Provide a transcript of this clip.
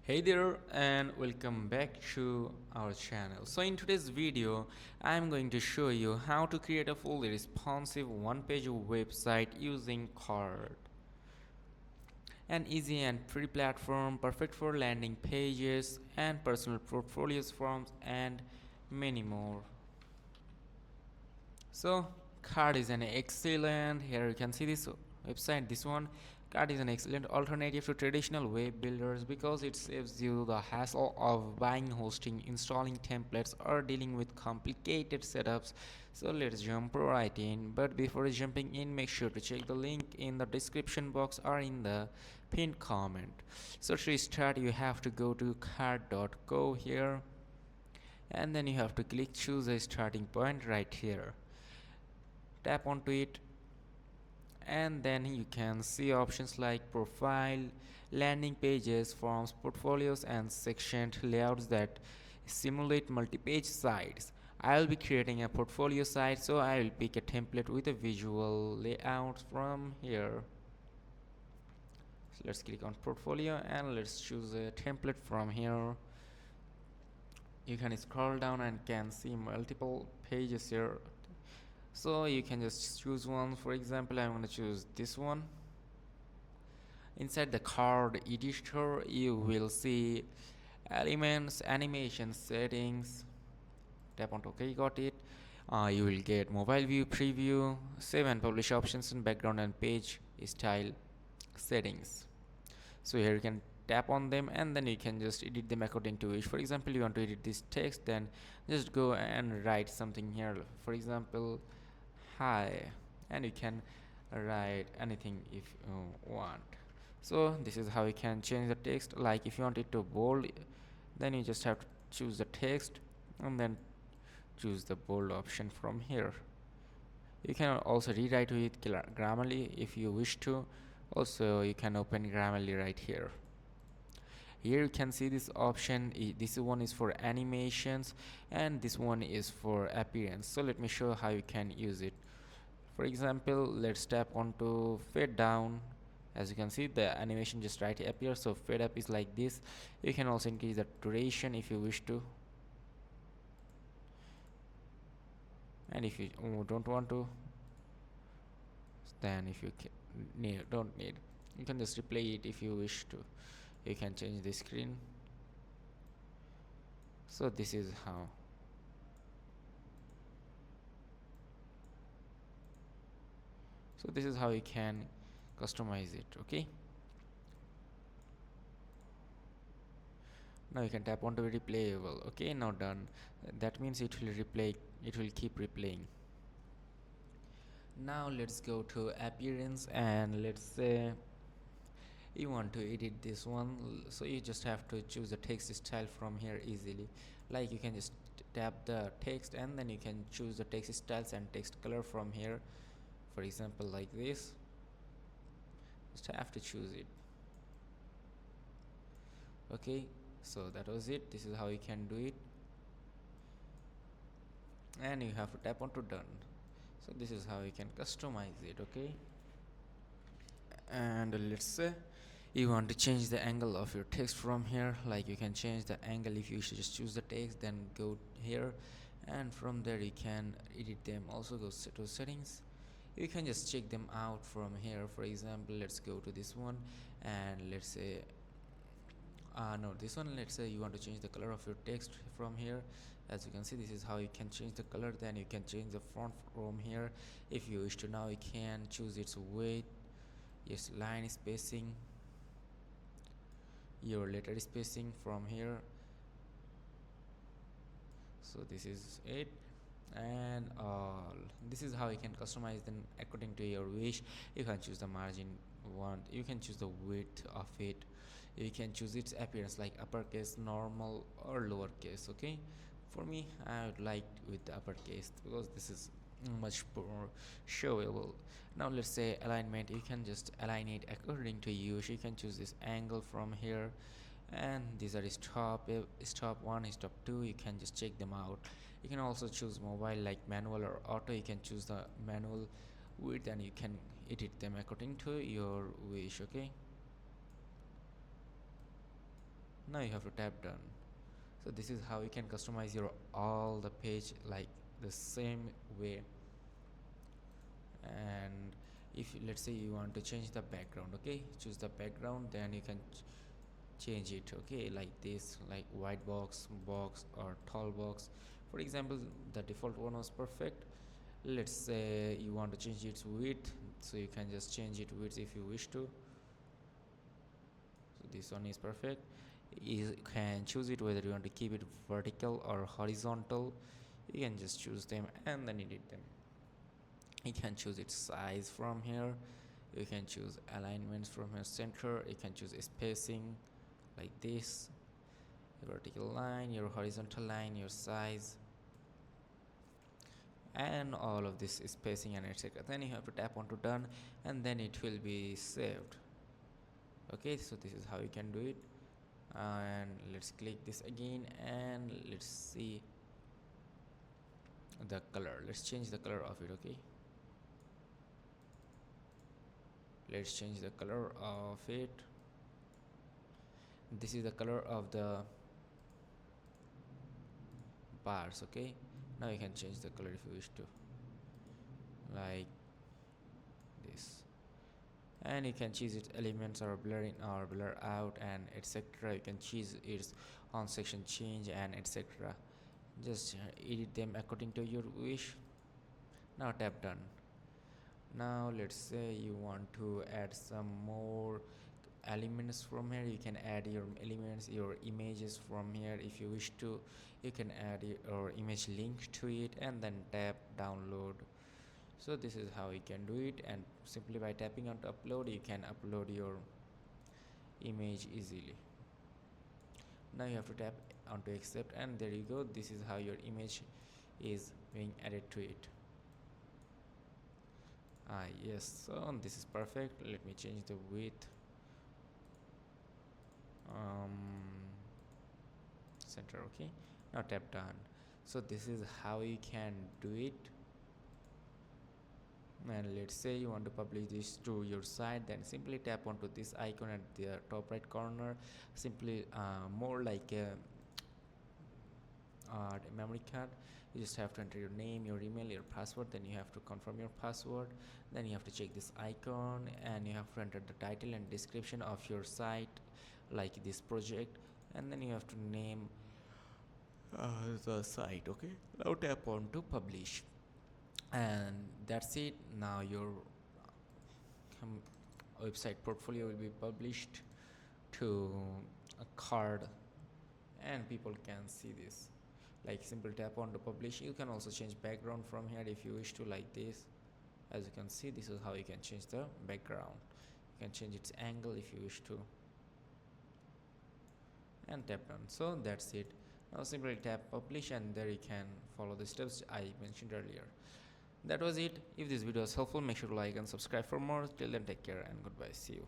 Hey there and welcome back to our channel. So in today's video, I'm going to show you how to create a fully responsive one-page website using Carrd. An easy and free platform perfect for landing pages and personal portfolios forms and many more. So Carrd is an excellent, here you can see this website, this one. Carrd is an excellent alternative to traditional web builders because it saves you the hassle of buying, hosting, installing templates, or dealing with complicated setups. So let's jump right in. But before jumping in, make sure to check the link in the description box or in the pinned comment. So to start, you have to go to carrd.co here, and then you have to click choose a starting point right here. Tap onto it, and then you can see options like profile, landing pages, forms, portfolios, and section layouts that simulate multi-page sites. I will be creating a portfolio site, so I will pick a template with a visual layout from here. So let's click on portfolio and let's choose a template from here. You can scroll down and can see multiple pages here, so you can just choose one. For example, I'm going to choose this one. Inside the Carrd editor, you will see elements, animation settings. Tap on OK, got it. You will get mobile view preview, save and publish options, and background and page style settings. So here you can tap on them and then you can just edit them according to wish. For example, you want to edit this text, then just go and write something here. For example, hi, and you can write anything if you want. So this is how you can change the text. Like if you want it to bold, then you just have to choose the text and then choose the bold option from here. You can also rewrite with Grammarly if you wish to. Also you can open Grammarly right here. Here you can see this option. This one is for animations and this one is for appearance. So let me show how you can use it. For example, let's tap onto fade down. As you can see, the animation just right appears. So fade up is like this. You can also increase the duration if you wish to, and if you don't want to, then if you don't need, you can just replay it if you wish to. You can change the screen. So this is how. So this is how you can customize it. Okay, now you can tap onto replayable. Okay, now done. That means it will replay, it will keep replaying. Now let's go to appearance and let's say you want to edit this one. So you just have to choose the text style from here easily. Like you can just tap the text and then you can choose the text styles and text color from here. For example, like this, just have to choose it. Okay, so that was it. This is how you can do it, and you have to tap onto done. So this is how you can customize it. Okay, and let's say you want to change the angle of your text from here. Like you can change the angle. If you should just choose the text, then go here, and from there you can edit them. Also go to settings, you can just check them out from here. For example, let's go to this one and let's say no, this one, let's say you want to change the color of your text from here. As you can see, this is how you can change the color. Then you can change the font from here if you wish to. Now you can choose its weight, yes, line spacing, your letter spacing from here. So this is it, and this is how you can customize them according to your wish. You can choose the margin want, you can choose the width of it, you can choose its appearance like uppercase, normal, or lowercase. Okay, for me I would like with the uppercase because this is much more showable. Now let's say alignment, you can just align it according to you. You can choose this angle from here, and these are stop 1, stop 2. You can just check them out. You can also choose mobile like manual or auto. You can choose the manual width and you can edit them according to your wish. Okay, Now you have to tap done. So this is how you can customize your all the page like the same way. And if let's say you want to change the background, okay, choose the background, then you can change it, okay, like this, like white box or tall box. For example, the default one was perfect. Let's say you want to change its width, so you can just change it width if you wish to. So this one is perfect. You can choose it whether you want to keep it vertical or horizontal. You can just choose them and then edit them. You can choose its size from here. You can choose alignments from your center. You can choose spacing like this, your vertical line, your horizontal line, your size, and all of this spacing and etc. Then you have to tap onto done, and then it will be saved. Okay, so this is how you can do it. And let's click this again, and let's see the color. Let's change the color of it. Okay, let's change the color of it. This is the color of the bars. Okay, now you can change the color if you wish to, like this. And you can choose its elements or blur in or blur out and etc. You can choose its on section change and etc. Just edit them according to your wish. Now tap done. Now let's say you want to add some more elements from here. You can add your elements, your images from here if you wish to. You can add your image link to it and then tap download. So this is how you can do it, and simply by tapping on upload you can upload your image easily. Now you have to tap onto accept, and there you go. This is how your image is being added to it. Yes, so this is perfect. Let me change the width. Center. Okay, now tap done. So this is how you can do it. And let's say you want to publish this to your site, then simply tap onto this icon at the top right corner. Simply more like a memory card. You just have to enter your name, your email, your password, then you have to confirm your password, then you have to check this icon, and you have to enter the title and description of your site, like this project, and then you have to name the site. Okay, now tap on to publish, and that's it. Now your website portfolio will be published to a card, and people can see this. Like simple tap on to publish. You can also change background from here if you wish to, like this. As you can see, this is how you can change the background. You can change its angle if you wish to, and tap done. So that's it. Now simply tap publish, and there you can follow the steps I mentioned earlier. That was it. If this video was helpful, make sure to like and subscribe for more. Till then, take care and goodbye. See you.